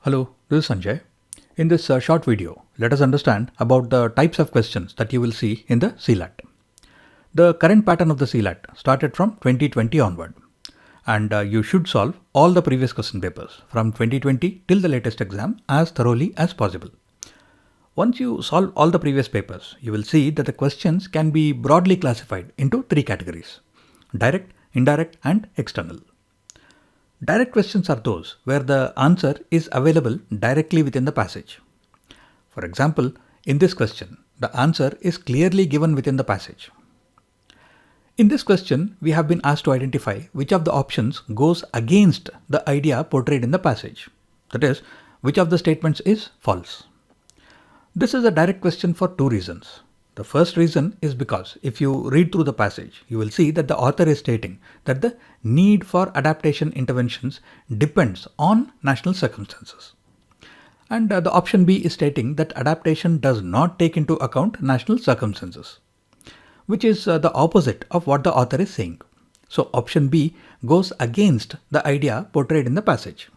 Hello, this is Sanjay. In this short video, let us understand about the types of questions that you will see in the CLAT. The current pattern of the CLAT started from 2020 onward, and you should solve all the previous question papers from 2020 till the latest exam as thoroughly as possible. Once you solve all the previous papers, you will see that the questions can be broadly classified into three categories: direct, indirect, and external. Direct questions are those where the answer is available directly within the passage. For example, in this question, the answer is clearly given within the passage. In this question, we have been asked to identify which of the options goes against the idea portrayed in the passage. That is, which of the statements is false. This is a direct question for two reasons. The first reason is because if you read through the passage, you will see that the author is stating that the need for adaptation interventions depends on national circumstances. And the option B is stating that adaptation does not take into account national circumstances, which is the opposite of what the author is saying. So option B goes against the idea portrayed in the passage.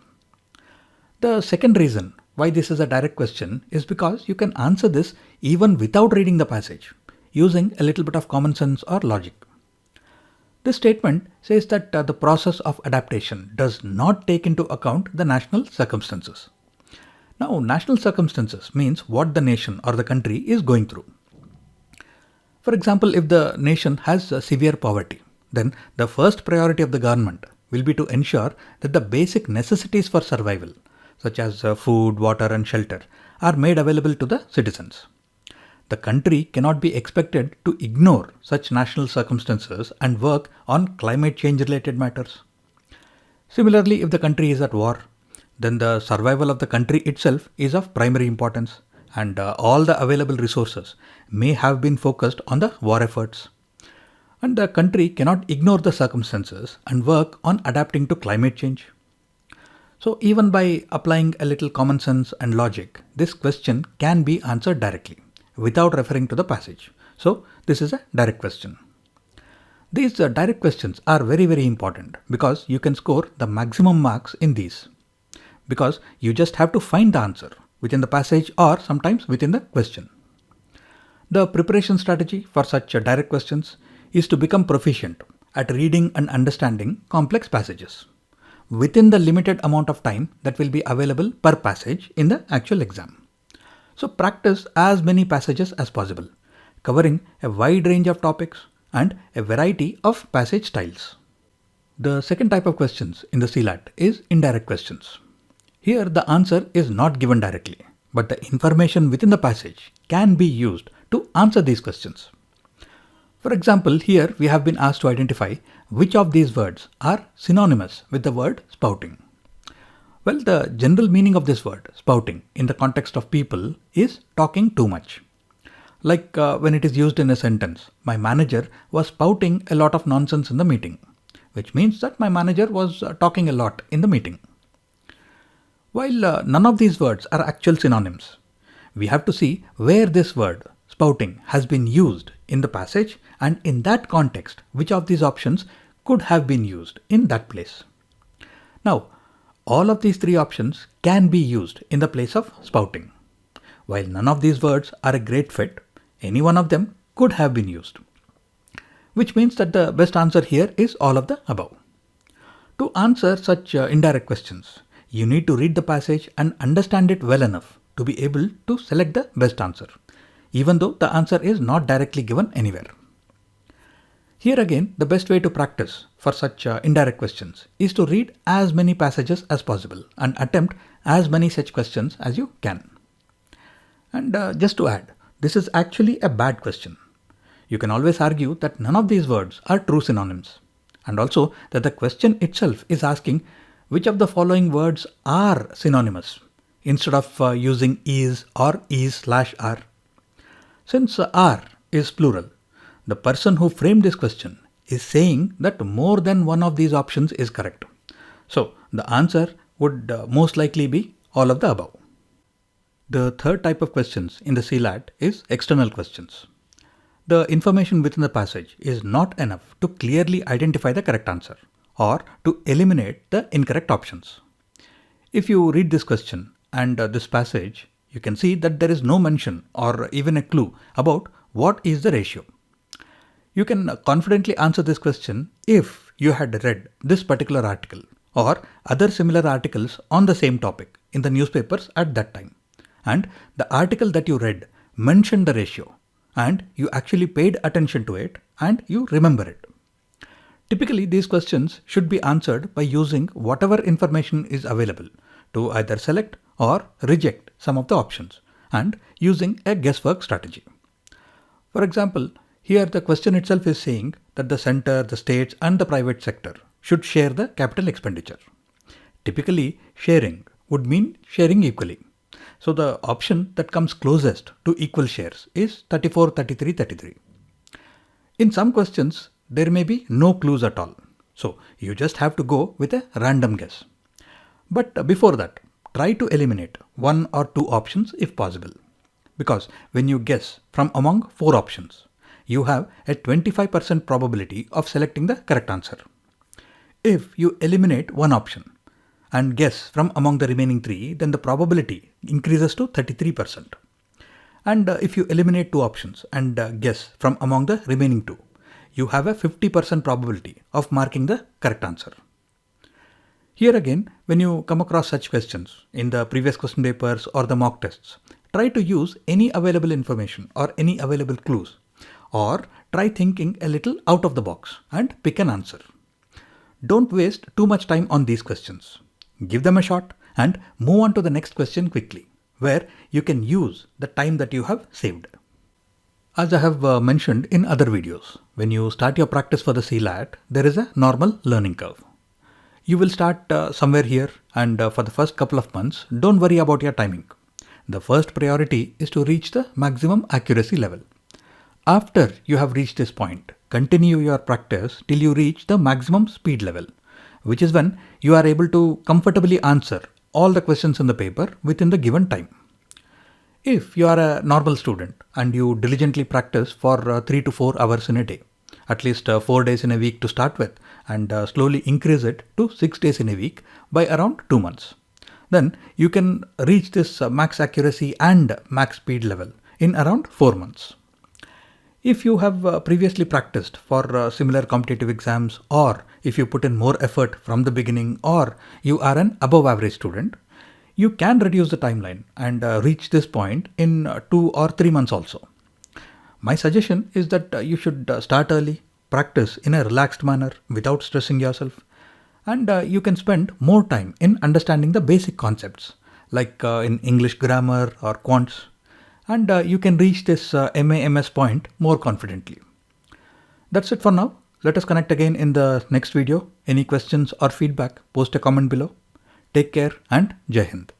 The second reason why this is a direct question is because you can answer this even without reading the passage, using a little bit of common sense or logic. This statement says that the process of adaptation does not take into account the national circumstances. Now, national circumstances means what the nation or the country is going through. For example, if the nation has severe poverty, then the first priority of the government will be to ensure that the basic necessities for survival, such as food, water, and shelter, are made available to the citizens. The country cannot be expected to ignore such national circumstances and work on climate change related matters. Similarly, if the country is at war, then the survival of the country itself is of primary importance, and all the available resources may have been focused on the war efforts. And the country cannot ignore the circumstances and work on adapting to climate change. So even by applying a little common sense and logic, this question can be answered directly without referring to the passage. So this is a direct question. These direct questions are very important because you can score the maximum marks in these, because you just have to find the answer within the passage or sometimes within the question. The preparation strategy for such direct questions is to become proficient at reading and understanding complex passages within the limited amount of time that will be available per passage in the actual exam. So practice as many passages as possible, covering a wide range of topics and a variety of passage styles. The second type of questions in the CLAT is indirect questions. Here the answer is not given directly, but the information within the passage can be used to answer these questions. For example, here we have been asked to identify which of these words are synonymous with the word spouting. Well, the general meaning of this word, spouting, in the context of people is talking too much. Like when it is used in a sentence, my manager was spouting a lot of nonsense in the meeting, which means that my manager was talking a lot in the meeting. While none of these words are actual synonyms, we have to see where this word spouting has been used in the passage, and in that context, which of these options could have been used in that place. Now, all of these three options can be used in the place of spouting. While none of these words are a great fit, any one of them could have been used, which means that the best answer here is all of the above. To answer such indirect questions, you need to read the passage and understand it well enough to be able to select the best answer, even though the answer is not directly given anywhere. Here again, the best way to practice for such indirect questions is to read as many passages as possible and attempt as many such questions as you can. And just to add, this is actually a bad question. You can always argue that none of these words are true synonyms, and also that the question itself is asking which of the following words are synonymous instead of using is or is/are. Since are is plural, the person who framed this question is saying that more than one of these options is correct. So the answer would most likely be all of the above. The third type of questions in the CLAT is external questions. The information within the passage is not enough to clearly identify the correct answer or to eliminate the incorrect options. If you read this question and this passage, you can see that there is no mention or even a clue about what is the ratio. You can confidently answer this question if you had read this particular article or other similar articles on the same topic in the newspapers at that time, and the article that you read mentioned the ratio and you actually paid attention to it and you remember it. Typically, these questions should be answered by using whatever information is available to either select or reject some of the options and using a guesswork strategy. For example, here the question itself is saying that the center, the states and the private sector should share the capital expenditure. Typically, sharing would mean sharing equally. So the option that comes closest to equal shares is 34, 33, 33. In some questions, there may be no clues at all. So you just have to go with a random guess. But before that, try to eliminate one or two options if possible. Because when you guess from among 4 options, you have a 25% probability of selecting the correct answer. If you eliminate one option and guess from among the remaining 3, then the probability increases to 33%. And if you eliminate 2 options and guess from among the remaining 2, you have a 50% probability of marking the correct answer. Here again, when you come across such questions in the previous question papers or the mock tests, try to use any available information or any available clues, or try thinking a little out of the box and pick an answer. Don't waste too much time on these questions. Give them a shot and move on to the next question quickly, where you can use the time that you have saved. As I have mentioned in other videos, when you start your practice for the CLAT, there is a normal learning curve. You will start somewhere here, and for the first couple of months, don't worry about your timing. The first priority is to reach the maximum accuracy level. After you have reached this point, continue your practice till you reach the maximum speed level, which is when you are able to comfortably answer all the questions in the paper within the given time. If you are a normal student and you diligently practice for 3 to 4 hours in a day, at least 4 days in a week to start with, and slowly increase it to 6 days in a week by around 2 months, then you can reach this max accuracy and max speed level in around 4 months. If you have previously practiced for similar competitive exams, or if you put in more effort from the beginning, or you are an above average student, you can reduce the timeline and reach this point in 2 or 3 months also. My suggestion is that you should start early, practice in a relaxed manner without stressing yourself, and you can spend more time in understanding the basic concepts like in English grammar or quants, and you can reach this MAMS point more confidently. That's it for now. Let us connect again in the next video. Any questions or feedback, post a comment below. Take care and Jai Hind.